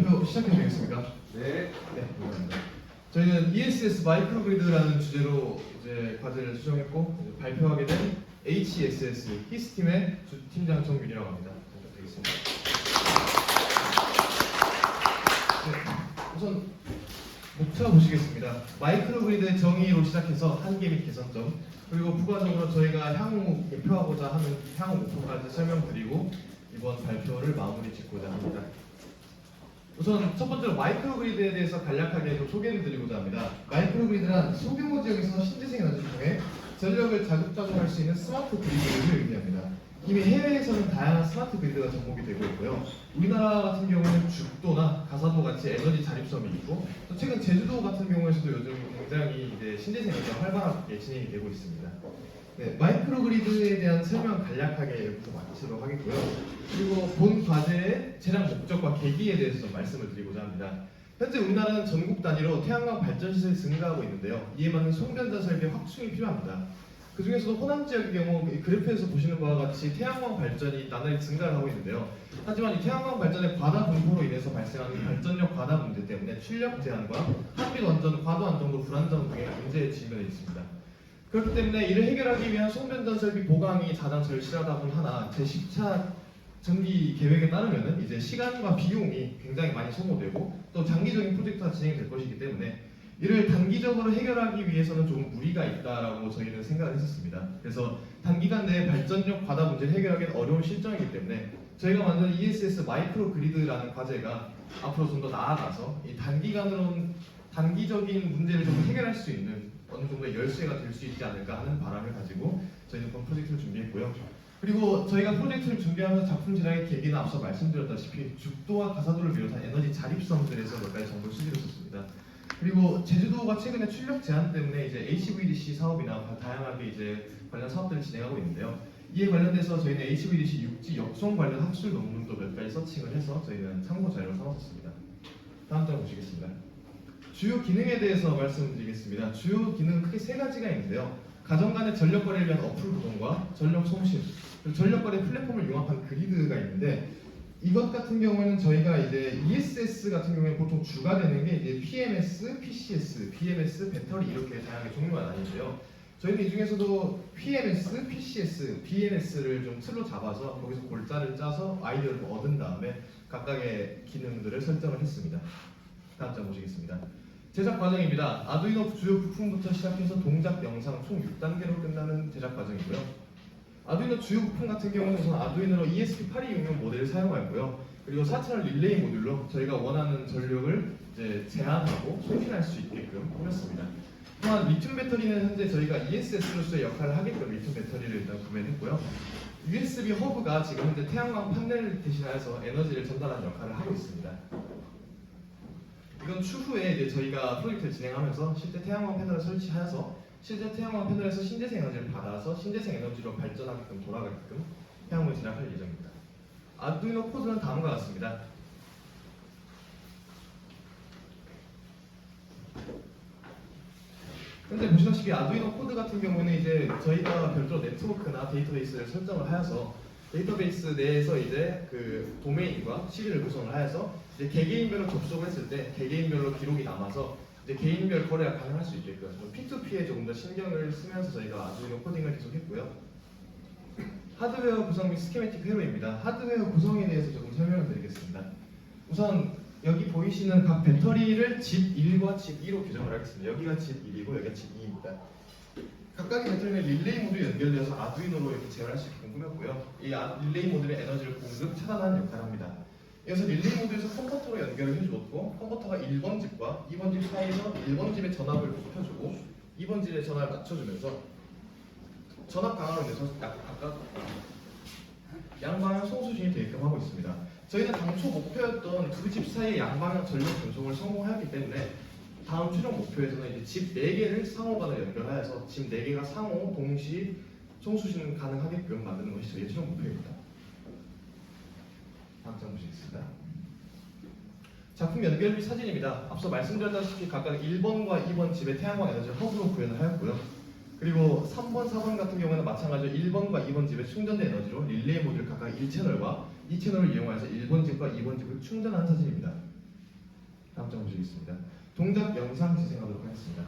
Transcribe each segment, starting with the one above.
발표 시작해도 되겠습니까? 네. 네, 감사합니다. 저희는 ESS 마이크로그리드라는 주제로 이제 과제를 수정했고 이제 발표하게 된 HESS 히스팀의 주 팀장 정윤이라고 합니다. 되겠습니다. 네, 우선 목차 보시겠습니다. 마이크로그리드의 정의로 시작해서 한계 및 개선점, 그리고 부가적으로 저희가 향후 목표하고자 하는 향후 목표까지 설명드리고 이번 발표를 마무리 짓고자 합니다. 우선 첫 번째로 마이크로그리드에 대해서 간략하게 좀 소개를 드리고자 합니다. 마이크로그리드란 소규모 지역에서 신재생 에너지를 통해 전력을 자급자족할 수 있는 스마트 그리드를 의미합니다. 이미 해외에서는 다양한 스마트 그리드가 접목이 되고 있고요. 우리나라 같은 경우는 죽도나 가사도 같이 에너지 자립섬이 있고, 또 최근 제주도 같은 경우에서도 요즘 굉장히 이제 신재생 에너지가 활발하게 진행이 되고 있습니다. 네, 마이크로그리드에 대한 설명 간략하게 여기서 마치도록 하겠고요. 그리고 본 과제의 제작 목적과 계기에 대해서 좀 말씀을 드리고자 합니다. 현재 우리나라는 전국 단위로 태양광 발전 시설이 증가하고 있는데요. 이에 맞는 송변전 설비 확충이 필요합니다. 그 중에서도 호남 지역의 경우 그래프에서 보시는 바와 같이 태양광 발전이 나날이 증가를 하고 있는데요. 하지만 이 태양광 발전의 과다 분포로 인해서 발생하는 발전력 과다 문제 때문에 출력 제한과 한빛 원전 과도 안정도 불안정 등의 문제에 직면해 있습니다. 그렇기 때문에 이를 해결하기 위한 송변전 설비 보강이 가장 절실하다곤 하나 제10차 정기 계획에 따르면 이제 시간과 비용이 굉장히 많이 소모되고 또 장기적인 프로젝트가 진행될 것이기 때문에 이를 단기적으로 해결하기 위해서는 좀 무리가 있다라고 저희는 생각을 했었습니다. 그래서 단기간 내에 발전력 과다 문제를 해결하기는 어려운 실정이기 때문에 저희가 만든 ESS 마이크로 그리드라는 과제가 앞으로 좀 더 나아가서 이 단기적인 문제를 좀 해결할 수 있는 어느 정도의 열쇠가 될 수 있지 않을까 하는 바람을 가지고 저희는 본 프로젝트를 준비했고요. 그리고 저희가 프로젝트를 준비하면서 작품 제작의 계기는 앞서 말씀드렸다시피 죽도와 가사도를 비롯한 에너지 자립섬들에서 몇 가지 정보를 수집을 했습니다. 그리고 제주도가 최근에 출력 제한 때문에 이제 HVDC 사업이나 다양하게 이제 관련 사업들을 진행하고 있는데요. 이에 관련돼서 저희는 HVDC 육지 역송 관련 학술 논문도 몇 가지 서칭을 해서 저희는 참고 자료로 삼았습니다. 다음 장 보시겠습니다. 주요 기능에 대해서 말씀드리겠습니다. 주요 기능은 크게 세 가지가 있는데요. 가정 간의 전력 거래를 위한 어플 구동과 전력 송신, 그리고 전력 거래 플랫폼을 융합한 그리드가 있는데, 이것 같은 경우에는 저희가 이제 ESS 같은 경우에 보통 주가 되는 게 이제 PMS, PCS, BMS, 배터리 이렇게 다양하게 종류가 나뉘는데요. 저희는 이 중에서도 PMS, PCS, BMS를 좀 틀로 잡아서 거기서 골자를 짜서 아이디어를 얻은 다음에 각각의 기능들을 설정을 했습니다. 다음 장 보시겠습니다. 제작 과정입니다. 아두이노 주요 부품부터 시작해서 동작 영상 총 6단계로 끝나는 제작 과정이고요. 아두이노 주요 부품 같은 경우는 우선 아두이노로 ESP8266 모델을 사용하였고요. 그리고 4채널 릴레이 모듈로 저희가 원하는 전력을 이제 제한하고 송신할 수 있게끔 꾸몄습니다. 또한 리튬 배터리는 현재 저희가 ESS로서의 역할을 하게끔 리튬 배터리를 일단 구매했고요. USB 허브가 지금 현재 태양광 판넬을 대신하여서 에너지를 전달하는 역할을 하고 있습니다. 이건 추후에 이제 저희가 프로젝트를 진행하면서 실제 태양광 패널을 설치하여서 실제 태양광 패널에서 신재생 에너지를 받아서 신재생 에너지로 발전하게끔 돌아가게끔 태양광을 제작할 예정입니다. 아두이노 코드는 다음과 같습니다. 현재 보시다시피 아두이노 코드 같은 경우는 이제 저희가 별도로 네트워크나 데이터베이스를 설정을 하여서 데이터베이스 내에서 이제 그 도메인과 시리를 구성을 하여서 이제 개개인별로 접속을 했을 때 개개인별로 기록이 남아서 이제 개인별 거래가 가능할 수 있게끔 좀 P2P에 조금 더 신경을 쓰면서 저희가 아두이노 코딩을 계속했고요. 하드웨어 구성 및 스키매틱 회로입니다. 하드웨어 구성에 대해서 조금 설명을 드리겠습니다. 우선 여기 보이시는 각 배터리를 집 1과 집 2로 규정을 하겠습니다. 여기가 집 1이고 여기가 집 2입니다. 각각의 배터리는 릴레이 모듈이 연결되어서 아두이노로 이렇게 제어할 수 있게끔 꾸몄고요. 이 릴레이 모듈의 에너지를 공급, 차단하는 역할을 합니다. 이어서 릴레이 모듈에서 컨버터로 연결을 해주었고, 컨버터가 1번 집과 2번 집 사이에서 1번 집의 전압을 높여주고 2번 집의 전압을 낮춰주면서 전압 강화로 인해서 각각 양방향 송수신이 되게끔 하고 있습니다. 저희는 당초 목표였던 두 집 사이의 양방향 전력 전송을 성공하였기 때문에 다음 최종 목표에서는 이제 집 4개를 상호간을 연결하여서 집 4개가 상호 동시 송수신 가능하게끔 만드는 것이 저희의 최종 목표입니다. 다음 장 보시겠습니다. 작품 연결 및 사진입니다. 앞서 말씀드렸다시피 각각 1번과 2번 집의 태양광 에너지를 허브로 구현을 하였고요. 그리고 3번, 4번 같은 경우는 마찬가지로 1번과 2번 집의 충전된 에너지로 릴레이 모듈 각각 1채널과 2채널을 이용해서 1번 집과 2번 집을 충전한 사진입니다. 다음 장 보시겠습니다. 동작 영상 재생하도록 하겠습니다.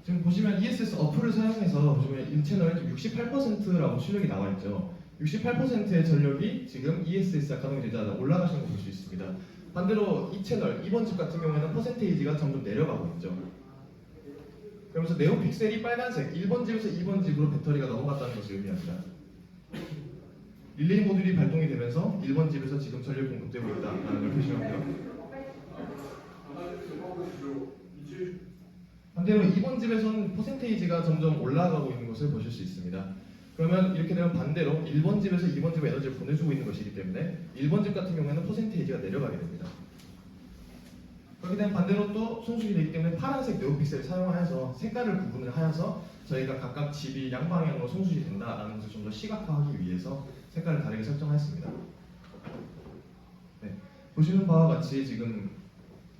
지금 보시면 ESS 어플을 사용해서 보시면 1채널에 68%라고 출력이 나와 있죠. 68%의 전력이 지금 ESS가 가동되자 올라가시는 거 볼 수 있습니다. 반대로 이 채널 2번 집 같은 경우에는 퍼센테이지가 점점 내려가고 있죠. 그러면서 네오픽셀이 빨간색 1번 집에서 2번 집으로 배터리가 넘어갔다는 것을 의미합니다. 릴레이 모듈이 발동이 되면서 1번 집에서 지금 전력이 공급되고 있다는 걸 표시하고요. 반대로 2번 집에서는 퍼센테이지가 점점 올라가고 있는 것을 보실 수 있습니다. 그러면 이렇게 되면 반대로 1번 집에서 2번 집에 에너지를 보내주고 있는 것이기 때문에 1번 집 같은 경우에는 퍼센테이지가 내려가게 됩니다. 그렇게 되면 반대로 또 손수이 되기 때문에 파란색 네오픽셀을 사용하여서 색깔을 구분을 하여서 저희가 각각 집이 양방향으로 손수이 된다라는 것을 좀 더 시각화하기 위해서 색깔을 다르게 설정했습니다. 네, 보시는 바와 같이 지금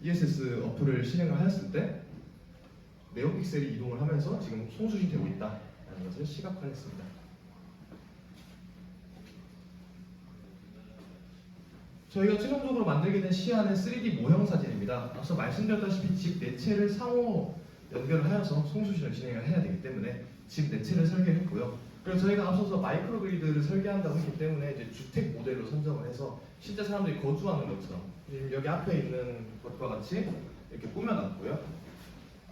ESS 어플을 실행을 하였을 때 네오픽셀이 이동을 하면서 지금 송수시 되고 있다는 것을 시각화했습니다. 저희가 최종적으로 만들게 된 시야는 3D 모형 사진입니다. 앞서 말씀드렸다시피 집 내채를 상호 연결을 하여서 송수시를 진행을 해야 되기 때문에 집 내채를 설계했고요. 그리고 저희가 앞서서 마이크로 그리드를 설계한다고 했기 때문에 이제 주택 모델로 선정을 해서 실제 사람들이 거주하는 것처럼 여기 앞에 있는 것과 같이 이렇게 꾸며놨고요.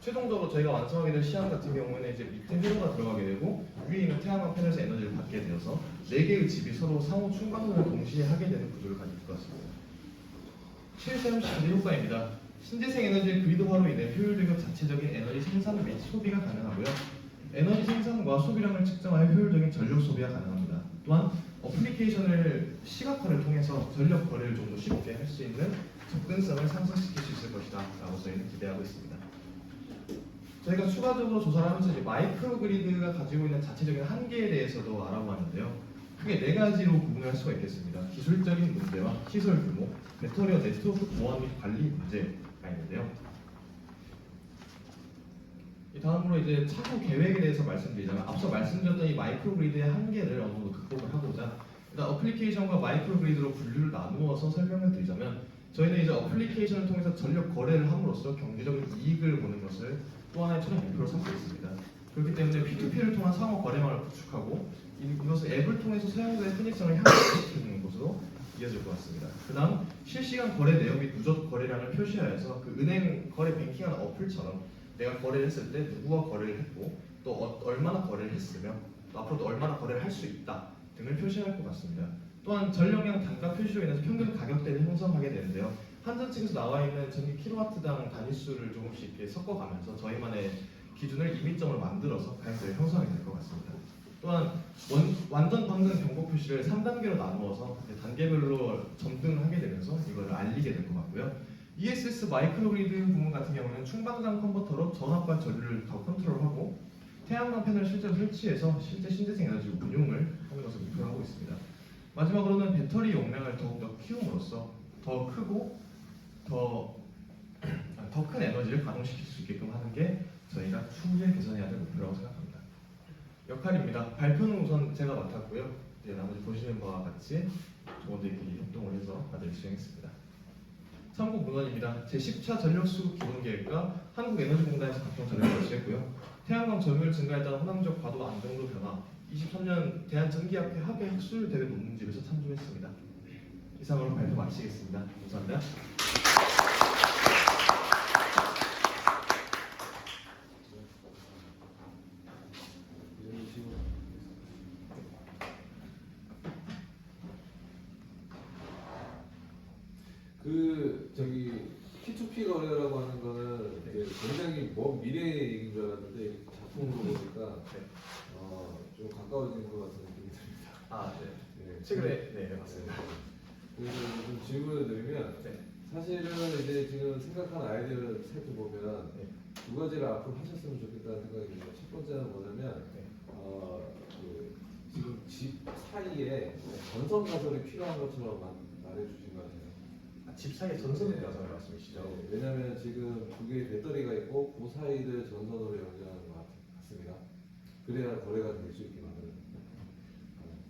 최종적으로 저희가 완성하게 될 시안 같은 경우에는 이제 밑에 회로가 들어가게 되고 위에 있는 태양광 패널에서 에너지를 받게 되어서 4개의 집이 서로 상호 충방전을 동시에 하게 되는 구조를 가질 것 같습니다. 실사용 시간의 효과입니다. 신재생 에너지의 그리드화로 인해 효율적인 자체적인 에너지 생산 및 소비가 가능하고요. 에너지 생산과 소비량을 측정하여 효율적인 전력 소비가 가능합니다. 또한 어플리케이션을 시각화를 통해서 전력 거래를 좀 더 쉽게 할 수 있는 접근성을 상승시킬 수 있을 것이다 라고 저희는 기대하고 있습니다. 저희가 추가적으로 조사를 하면서 이제 마이크로 그리드가 가지고 있는 자체적인 한계에 대해서도 알아보았는데요. 크게 4가지로 구분할 수가 있겠습니다. 기술적인 문제와 시설 규모, 배터리와 네트워크 보안 및 관리 문제가 있는데요. 다음으로 이제 차후 계획에 대해서 말씀드리자면 앞서 말씀드렸던 이 마이크로 그리드의 한계를 어느 정도 극복을 하고자 일단 어플리케이션과 마이크로 그리드로 분류를 나누어서 설명을 드리자면 저희는 이제 어플리케이션을 통해서 전력 거래를 함으로써 경제적인 이익을 보는 것을 또 하나의 최종 목표로 삼고 있습니다. 그렇기 때문에 P2P를 통한 상호 거래망을 구축하고 이것을 앱을 통해서 사용자의 편의성을 향상시키는 것으로 이어질 것 같습니다. 그 다음 실시간 거래 내용 및 누적 거래량을 표시하여서 그 은행 거래 뱅킹하는 어플처럼 내가 거래를 했을 때 누구와 거래를 했고 또 얼마나 거래를 했으며 또 앞으로도 얼마나 거래를 할 수 있다 등을 표시할 것 같습니다. 또한 전력량 단가 표시로 인해서 평균 가격대를 형성하게 되는데요. 한전 측에서 나와 있는 전기 킬로와트당 단위수를 조금씩 이렇게 섞어가면서 저희만의 기준을 이민점을 만들어서 가격대를 형성하게 될 것 같습니다. 또한 완전 방등 경고 표시를 3단계로 나누어서 단계별로 점등하게 되면서 이걸 알리게 될 것 같고요. ESS 마이크로 그리드 부분 같은 경우는 충방장 컨버터로 전압과 전류를 더 컨트롤하고 태양광 패널을 실제로 설치해서 실제 신재생 에너지 운용을 하는 것을 목표로 하고 있습니다. 마지막으로는 배터리 용량을 더욱더 키움으로써 더 크고 더 큰 에너지를 가동시킬 수 있게끔 하는 게 저희가 추후에 개선해야 될 목표라고 생각합니다. 역할입니다. 발표는 우선 제가 맡았고요. 이제 나머지 보시는 바와 같이 조원들끼리 협동을 해서 다들 수행했습니다. 참고 문헌입니다. 제10차 전력수급 기본계획과 한국에너지공단에서 각종 전력을 제시했고요. 태양광 점유율 증가에 따른 호남지역 과도 안정도 변화 23년 대한전기학회 학회 학술 대회 논문집에서 참조했습니다. 이상으로 발표 마치겠습니다. 감사합니다. P2P 거래라고 하는 거는 이제 굉장히 먼 미래의 얘기인 줄 알았는데 작품으로 보니까 좀 가까워지는 것 같은 느낌이 듭니다. 아, 네. 최근에 네, 맞습니다. 그래서 좀 질문을 드리면 사실은 이제 지금 생각한 아이디어를 살펴보면 두 가지를 앞으로 하셨으면 좋겠다는 생각이 듭니다. 첫 번째는 뭐냐면 지금 집 사이에 전선 가설이 필요한 것처럼 말해주신 것 같아요. 집 사이에 전선 가설을 말씀이시죠? 네, 왜냐하면 지금 두 개의 배터리가 있고 그 사이를 전선으로 연결하는 것 같습니다. 그래야 거래가 될 수 있게 만드는.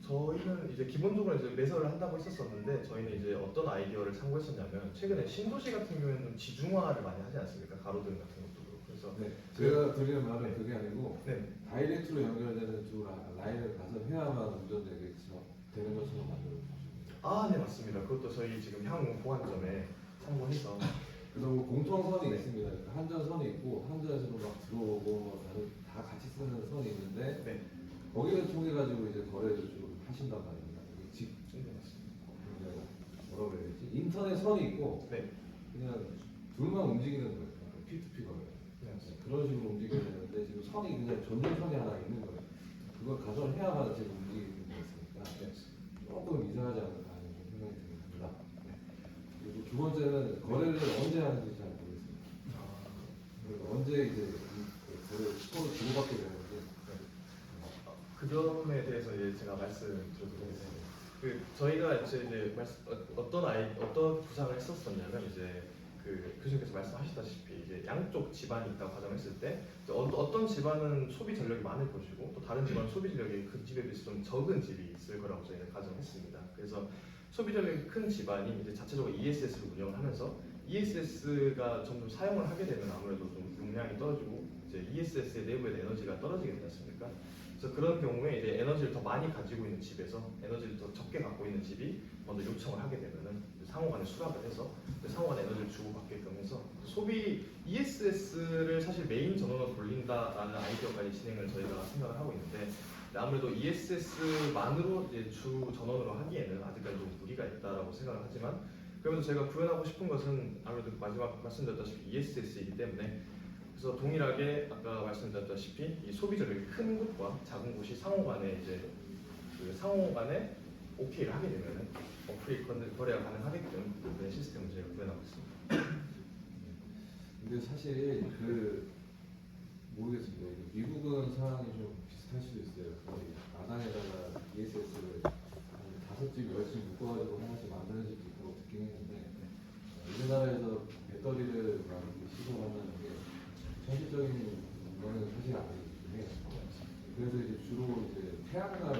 저희는 이제 기본적으로 이제 매설을 한다고 했었었는데 저희는 이제 어떤 아이디어를 참고했었냐면 최근에 신도시 같은 경우에는 지중화를 많이 하지 않습니까? 가로등 같은 것도 그렇고 그래서 네, 제가 드리는 말은 그게 아니고 네. 다이렉트로 연결되는 두 라인을 가서 해야만 운전되겠죠. 되는 것처럼 만들어 주십니다. 아, 네 맞습니다. 그것도 저희 지금 향후 보완점에 참고해서 그래서 뭐 공통선이 있습니다. 그러니까 한전선이 있고 한전에서도 막 들어오고 뭐 다 같이 쓰는 선이 있는데 네, 거기를 통해 가지고 이제 거래를 좀 하신단 말입니다. 이게 네 맞습니다. 뭐라고 해야 되지? 인터넷 선이 있고 네, 그냥 둘만 움직이는 거예요. P2P 거래요. 네 맞습니다. 그런 식으로 움직여야 되는데 지금 선이 그냥 전동선이 하나 있는 거예요. 그걸 가져해야만 지금 움직이는 거였으니까 네. 조금 이상하지 않을까 하는 생각이 듭니다. 네. 그리고 두 번째는 거래를 언제 하는지 잘 모르겠습니다. 그리고 언제 이제 거래를 서로 주고받게 되는지. 그 점에 대해서 이제 제가 말씀드리겠습니다. 그 저희가 이제 어떤 구상을 했었었냐면 이제 그 교수님께서 말씀하셨다시피 이제 양쪽 집안이 있다고 가정했을 때 이제 어떤 집안은 소비 전력이 많을 것이고 또 다른 집안은 소비 전력이 그 집에 비해서 좀 적은 집이 있을 거라고 저희는 가정했습니다. 그래서 소비 전력이 큰 집안이 이제 자체적으로 ESS를 운영을 하면서 ESS가 점점 사용을 하게 되면 아무래도 좀 용량이 떨어지고 이제 ESS의 내부의 에너지가 떨어지게 되지 않습니까? 그래서 그런 경우에 이제 에너지를 더 많이 가지고 있는 집에서 에너지를 더 적게 갖고 있는 집이 먼저 요청을 하게 되면은 상호간에 수락을 해서 상호간 에너지를 주고받게끔 해서 소비 ESS를 사실 메인 전원으로 돌린다라는 아이디어까지 진행을 저희가 생각을 하고 있는데 아무래도 ESS만으로 이제 주 전원으로 하기에는 아직까지 좀 무리가 있다라고 생각을 하지만 그러면서 제가 구현하고 싶은 것은 아무래도 마지막 말씀드렸다시피 ESS이기 때문에 그래서 동일하게 아까 말씀드렸다시피 이 소비 전력이 큰 곳과 작은 곳이 상호간에 이제 그 상호간에 OK를 하게 되면은 어플이 거래가 가능하게끔 그런 시스템을 저희가 구현하고 있습니다. 근데 사실 그 모르겠습니다. 미국은 상황이 좀 비슷할 수도 있어요. 거의 마당에다가 ESS를 한 5집, 10집 묶어가지고 하나씩 만드는 집도 있고 듣긴 했는데 우리나라에서 배터리를 막 시도하는 게 현실적인 거는 사실 아니긴 해요. 그래서 이제 주로 이제 태양광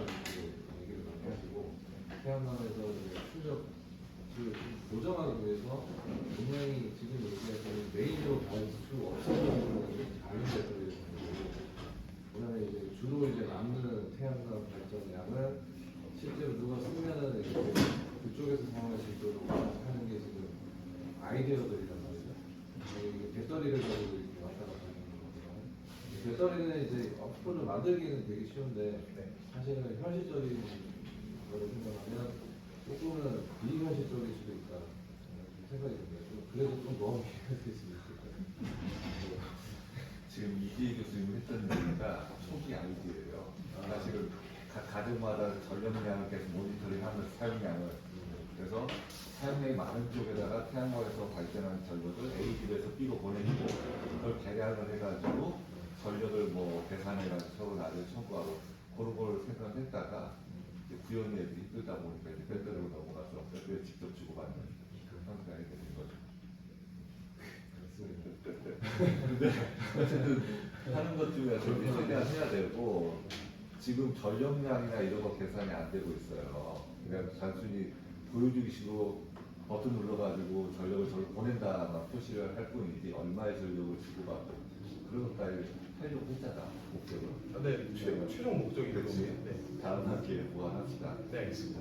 얘기를 많이 하시고 태양광에서 이제 출력 그 보정하기 위해서 분명히 지금 얘기하는 메인으로 가는 수 없어지는 작은 배터리를 가지고 그다음에 이제 주로 이제 남는 태양광 발전량을 실제로 누가 쓰면은 이제 그쪽에서 사용할 수 있도록 하는 게 지금 아이디어들이란 말이죠. 이게 배터리를 가지고 이렇게 왔다 갔다 하는 거거든요. 배터리는 이제 어플을 만들기는 되게 쉬운데 사실은 현실적인 거를 생각하면 조금은 비현실적일 수도 있다 생각이 듭니다. 그래도 좀 너무 비현실일 수도 있을 지금 이기희 교수님이 했던 얘기가 초기 아이디어예요. 사실은 각 가정마다 전력량을 계속 모니터링하면서 사용량을 그래서 사용량이 많은 쪽에다가 태양광에서 발전한 전력을 A 집에서 B로 보내주고 그걸 계량을 해가지고 전력을 뭐 계산해가지고 서로 나중에 청구하고 그런 걸 생각했다가 구현이 힘들다 보니까 이제 배터리로 넘어가서 배터리에 직접 주고받는 그런 형태가 된 거죠. 근데 어쨌든 하는 것 중에 최대한 해야 되고 지금 전력량이나 이런 거 계산이 안 되고 있어요. 그냥 단순히 보여주기식으로 버튼 눌러가지고 전력을 저를 보낸다만 표시를 할 뿐이지 얼마의 전력을 주고받고 그런 것까지 하려고 했잖아 목적으로. 네, 최종 목적이 그렇지. 네. 다음 학기에 보완합시다. 네, 알겠습니다.